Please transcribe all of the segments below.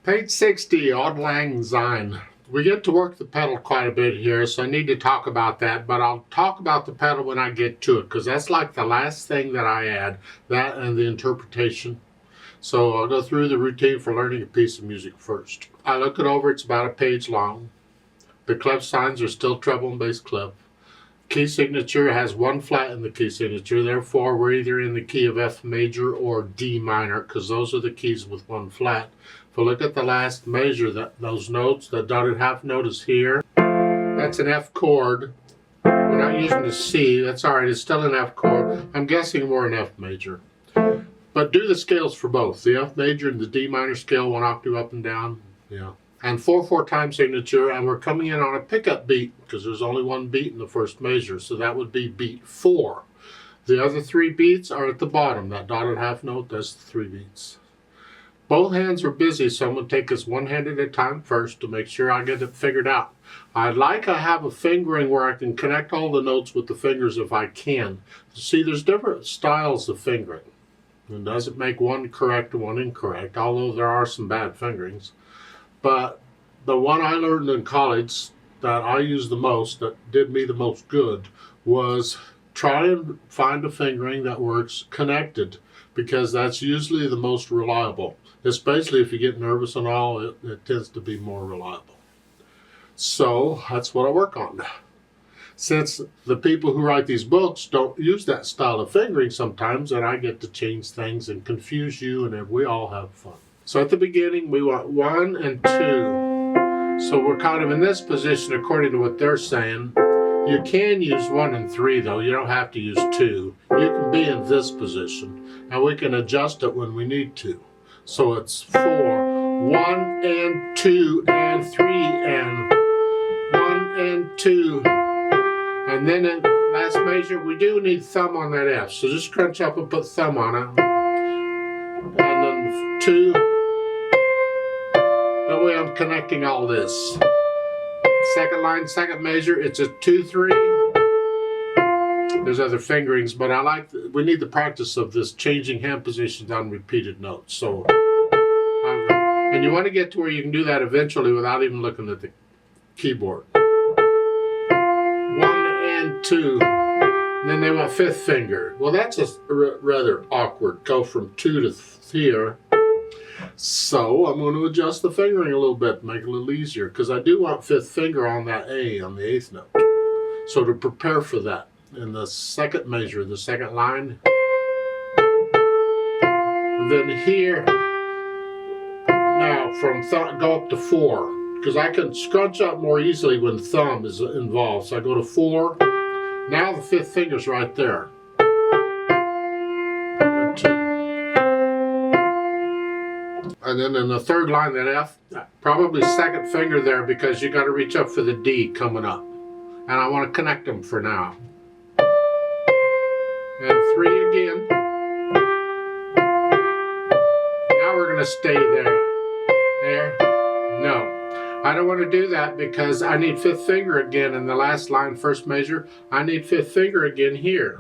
Page 60, Auld Lang Syne. We get to work the pedal quite a bit here, so I need to talk about that, but I'll talk about the pedal when I get to it, because that's like the last thing that I add, that and the interpretation. So I'll go through the routine for learning a piece of music first. I look it over, it's about a page long. The clef signs are still treble and bass clef. Key signature has one flat in the key signature, therefore we're either in the key of F major or D minor, because those are the keys with one flat. If we look at the last measure, those notes, the dotted half note is here. That's an F chord. We're not using the C, that's alright, it's still an F chord. I'm guessing we're in F major. But do the scales for both, the F major and the D minor scale, one octave up and down. Yeah. And 4/4 time signature, and we're coming in on a pickup beat because there's only one beat in the first measure, so that would be beat 4. The other 3 beats are at the bottom. That dotted half note, that's the 3 beats. Both hands are busy, so I'm going to take this one hand at a time first to make sure I get it figured out. I'd like to have a fingering where I can connect all the notes with the fingers if I can. See, there's different styles of fingering. It doesn't make one correct and one incorrect, although there are some bad fingerings. But the one I learned in college that I used the most, that did me the most good, was try and find a fingering that works connected, because that's usually the most reliable. Especially if you get nervous and all, it tends to be more reliable. So that's what I work on. Since the people who write these books don't use that style of fingering sometimes, and I get to change things and confuse you, and we all have fun. So at the beginning, we want 1 and 2. So we're kind of in this position according to what they're saying. You can use 1 and 3 though, you don't have to use 2. You can be in this position, and we can adjust it when we need to. So it's 4, 1 and 2 and 3 and 1 and 2. And then in the last measure, we do need thumb on that F. So just crunch up and put thumb on it. And then 2. That way I'm connecting all this. Second line, second measure, it's a 2, 3. There's other fingerings, but we need the practice of this changing hand positions on repeated notes. So, and you want to get to where you can do that eventually without even looking at the keyboard. 1 and 2. And then they want 5th finger. Well, that's a rather awkward. Go from 2 to here. So I'm going to adjust the fingering a little bit, make it a little easier, because I do want 5th finger on that A on the 8th note. So to prepare for that, in the second measure, the second line, and then here, now from go up to 4, because I can scrunch up more easily when thumb is involved. So I go to 4. Now the 5th finger's right there. And then in the third line, that F, probably second finger there, because you got to reach up for the D coming up. And I want to connect them for now. And 3 again. Now we're going to stay there. There. No. I don't want to do that because I need 5th finger again in the last line, first measure. I need 5th finger again here.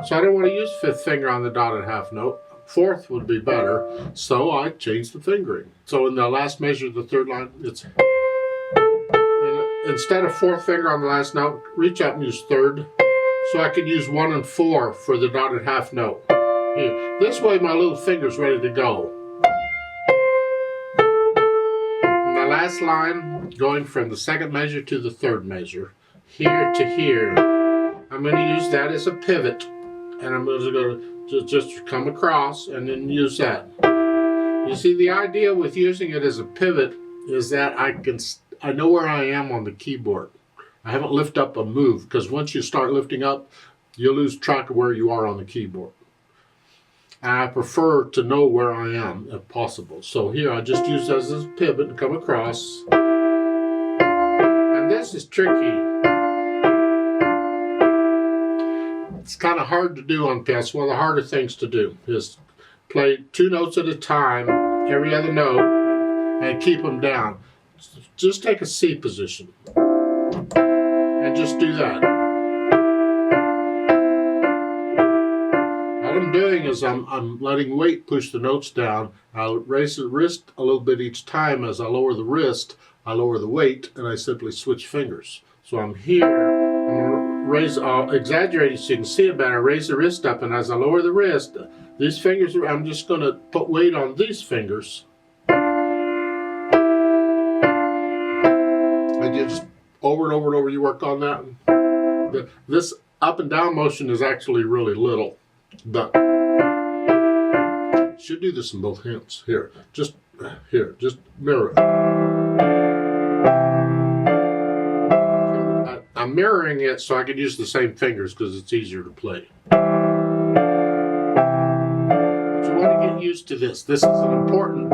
So I don't want to use 5th finger on the dotted half note. 4th would be better, so I changed the fingering. So in the last measure, the third line, it's instead of 4th finger on the last note, reach out and use 3rd. So I could use 1 and 4 for the dotted half note. Here. This way my little finger's ready to go. In the last line, going from the second measure to the third measure, here to here, I'm going to use that as a pivot, and I'm going to go just come across and then use that. You see, the idea with using it as a pivot is that I know where I am on the keyboard. I haven't lifted up a move, because once you start lifting up, you lose track of where you are on the keyboard. And I prefer to know where I am if possible. So here I just use this as a pivot and come across. And this is tricky. It's kind of hard to do on piano. One of the harder things to do is play 2 notes at a time, every other note, and keep them down. Just take a C position and just do that. What I'm doing is I'm letting weight push the notes down. I'll raise the wrist a little bit each time. As I lower the wrist, I lower the weight, and I simply switch fingers. So I'm here. I'll exaggerate it so you can see it better. Raise the wrist up, and as I lower the wrist, these fingers, I'm just going to put weight on these fingers. And you just over and over and over, you work on that. This up and down motion is actually really little, but you should do this in both hands. Here, just mirror it. I'm mirroring it so I can use the same fingers because it's easier to play. But you want to get used to this. This is an important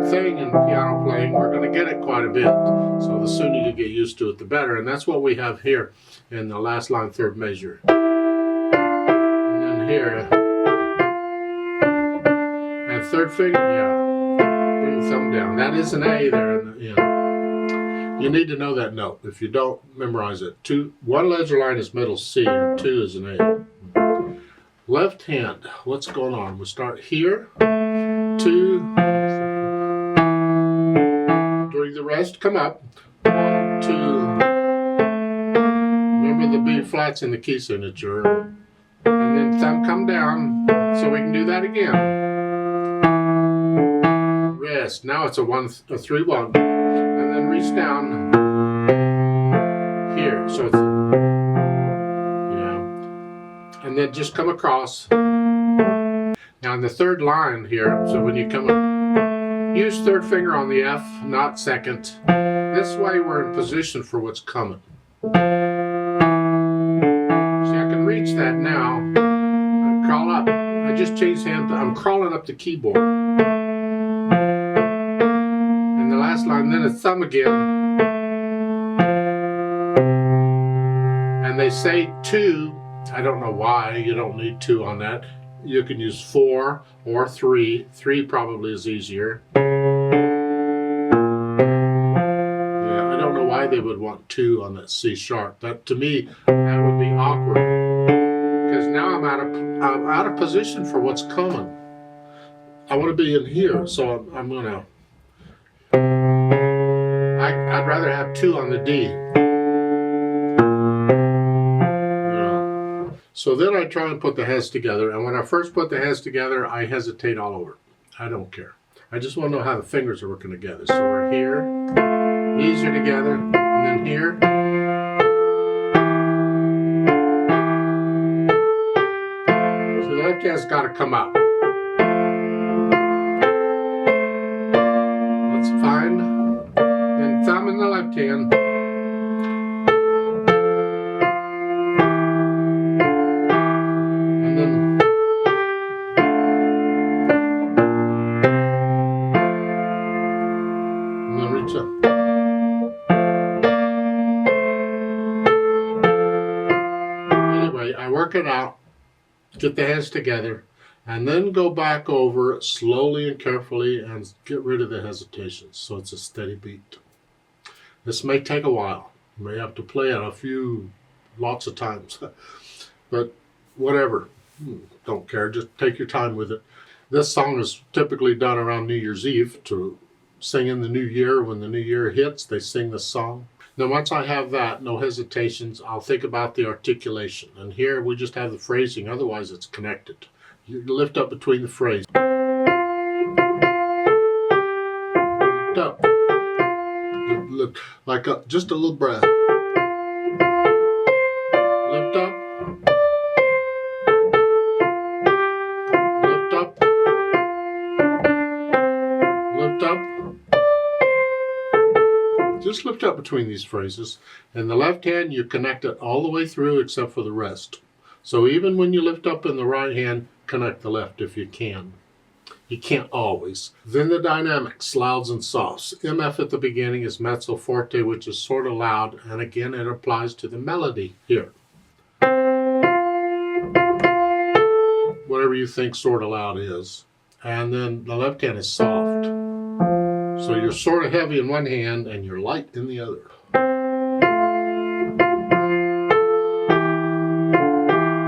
thing in piano playing. We're going to get it quite a bit. So the sooner you get used to it, the better. And that's what we have here in the last line, third measure. And then here. And third finger, yeah. Bring the thumb down. That is an A there in the end. You need to know that note. If you don't, memorize it. 1 ledger line is middle C, and 2 is an A. Left hand, what's going on? We start here, 2. During the rest, come up. 1, 2. Remember the B flat's in the key signature. And then thumb come down, so we can do that again. Rest. Now it's a 3-1. And then reach down here. So it's, yeah. And then just come across. Now in the third line here, so when you come up, use third finger on the F, not second. This way we're in position for what's coming. See, I can reach that now. I crawl up. I just changed hand. I'm crawling up the keyboard. Last line, then a thumb again, and they say 2. I don't know why you don't need 2 on that. You can use 4 or 3. 3 probably is easier. Yeah, I don't know why they would want 2 on that C sharp. That, to me, that would be awkward because now I'm out of position for what's coming. I want to be in here, so I'm gonna. I'd rather have 2 on the D. Yeah. So then I try and put the heads together, and when I first put the heads together, I hesitate all over. I don't care. I just want to know how the fingers are working together. So we're here, these are together, and then here. So the left hand's got to come out. That's fine. Thumb in the left hand. And then reach up. Anyway, I work it out, get the hands together, and then go back over it slowly and carefully and get rid of the hesitations so it's a steady beat. This may take a while. You may have to play it lots of times. But whatever. Don't care. Just take your time with it. This song is typically done around New Year's Eve to sing in the new year. When the new year hits, they sing this song. Now once I have that, no hesitations, I'll think about the articulation. And here we just have the phrasing. Otherwise it's connected. You lift up between the phrases. Lift up. Like just a little breath. Lift up. Lift up. Lift up. Just lift up between these phrases. And the left hand, you connect it all the way through except for the rest. So even when you lift up in the right hand, connect the left if you can. You can't always. Then the dynamics, louds and softs. MF at the beginning is mezzo forte, which is sort of loud, and again it applies to the melody here. Whatever you think sort of loud is. And then the left hand is soft. So you're sort of heavy in one hand and you're light in the other.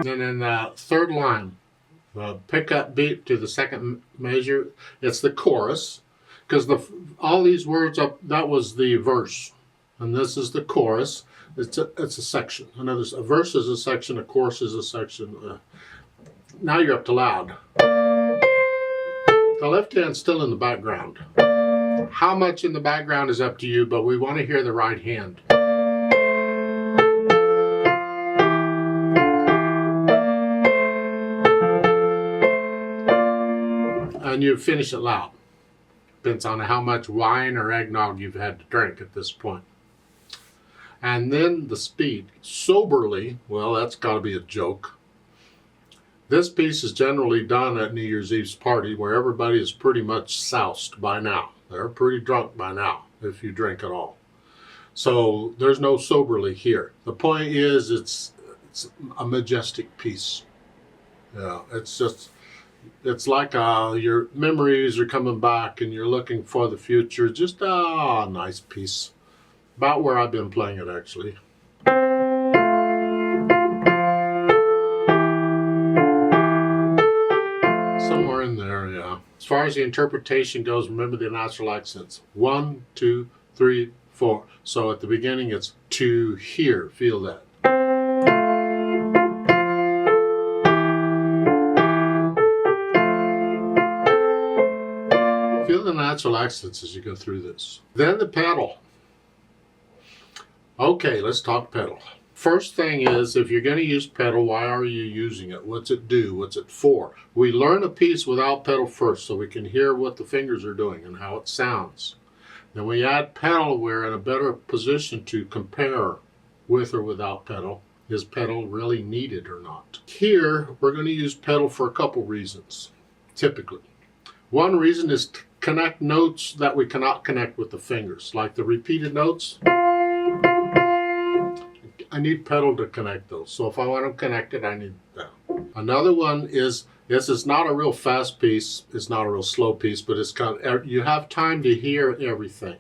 Then in the third line, pickup beat to the second measure. It's the chorus, because all these words up, that was the verse, and this is the chorus. It's a section. In other words, a verse is a section, a chorus is a section. Now you're up to loud. The left hand's still in the background. How much in the background is up to you, but we want to hear the right hand. And you finish it loud. Depends on how much wine or eggnog you've had to drink at this point. And then the speed. Soberly, well, that's got to be a joke. This piece is generally done at New Year's Eve's party where everybody is pretty much soused by now. They're pretty drunk by now, if you drink at all. So there's no soberly here. The point is it's a majestic piece. Yeah, it's like your memories are coming back and you're looking for the future. Just a nice piece. About where I've been playing it, actually. Somewhere in there, yeah. As far as the interpretation goes, remember the natural accents. 1, 2, 3, 4. So at the beginning, it's to hear. Feel that. Feel the natural accents as you go through this. Then the pedal. Okay, let's talk pedal. First thing is, if you're going to use pedal, why are you using it? What's it do? What's it for? We learn a piece without pedal first so we can hear what the fingers are doing and how it sounds. Then we add pedal, we're in a better position to compare with or without pedal. Is pedal really needed or not? Here, we're going to use pedal for a couple reasons, typically. One reason is to connect notes that we cannot connect with the fingers, like the repeated notes. I need pedal to connect those. So if I want them connected, I need that. Another one is, yes, it's not a real fast piece. It's not a real slow piece, but it's kind of, you have time to hear everything.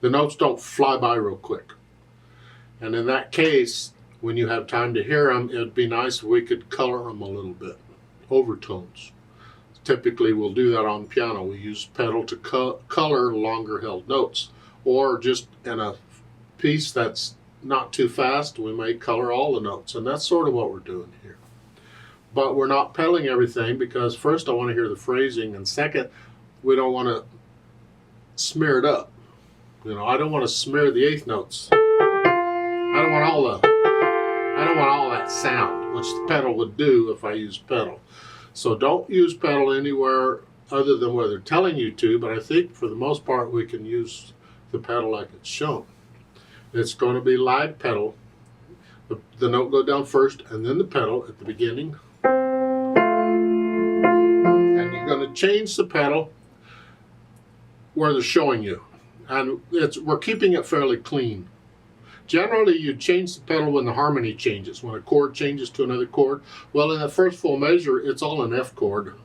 The notes don't fly by real quick. And in that case, when you have time to hear them, it would be nice if we could color them a little bit. Overtones. Typically, we'll do that on piano. We use pedal to color longer held notes. Or just in a piece that's not too fast, we may color all the notes, and that's sort of what we're doing here. But we're not pedaling everything because first I want to hear the phrasing, and second, we don't want to smear it up. You know, I don't want to smear the eighth notes. I don't want all that sound, which the pedal would do if I use pedal. So don't use pedal anywhere other than where they're telling you to, but I think for the most part we can use the pedal like it's shown. It's going to be live pedal. The note go down first and then the pedal at the beginning. And you're going to change the pedal where they're showing you. And we're keeping it fairly clean. Generally, you change the pedal when the harmony changes, when a chord changes to another chord. Well, in the first full measure, it's all an F chord.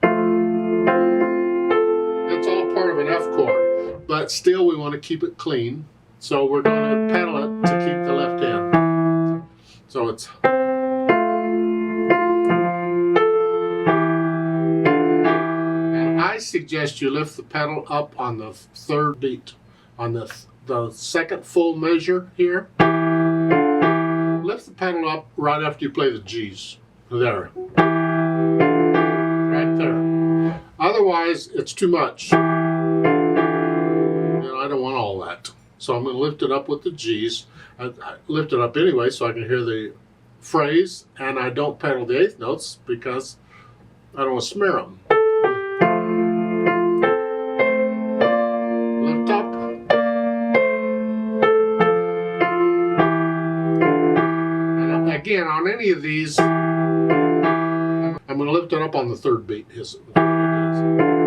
It's all part of an F chord, but still we want to keep it clean. So we're going to pedal it to keep the left hand. So it's... And I suggest you lift the pedal up on the third beat. On the second full measure here. Lift the pedal up right after you play the G's. There. Right there. Otherwise, it's too much. I don't want all that. So I'm going to lift it up with the G's. I lift it up anyway so I can hear the phrase, and I don't pedal the eighth notes because I don't want to smear them. Lift up. And again, on any of these, I'm going to lift it up on the third beat. Is what it is.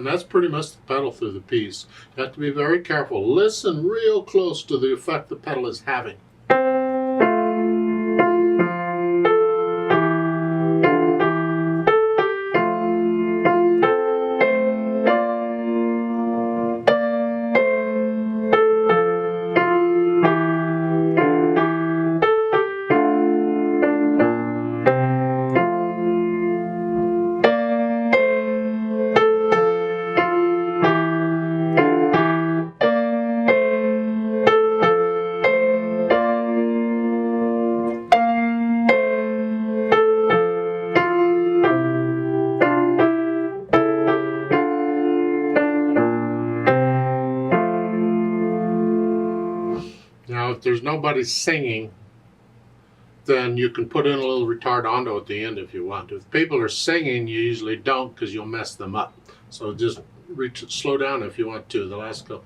That's pretty much the pedal through the piece. You have to be very careful. Listen real close to the effect the pedal is having. there's nobody singing, then you can put in a little retardando at the end if you want to. If people are singing, you usually don't because you'll mess them up. So just slow down if you want to. The last go.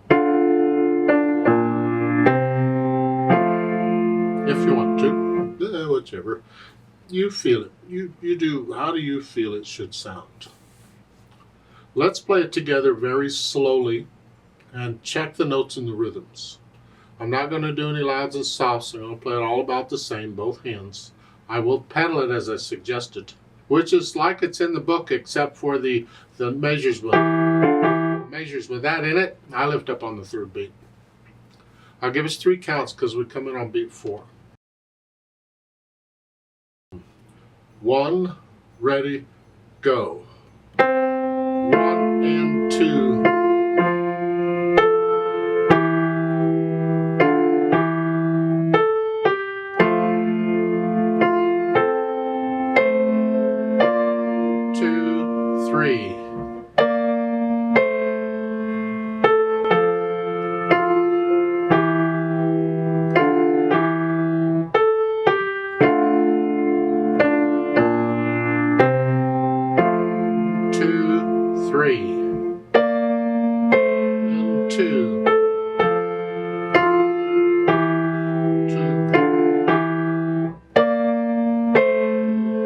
If you want to, whichever. You feel it. You do. How do you feel it should sound? Let's play it together very slowly and check the notes and the rhythms. I'm not going to do any louds and softs. I'm going to play it all about the same, both hands. I will pedal it as I suggested, which is like it's in the book except for the measures with that in it. I lift up on the third beat. I'll give us 3 counts because we come in on beat 4. 1, ready, go. 1 and 2. 2, 3. 2, 3. And 2.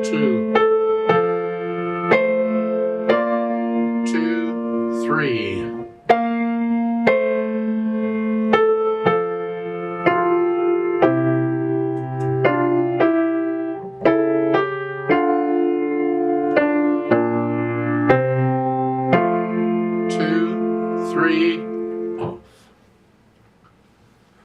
2. 2, 3. 2, 3.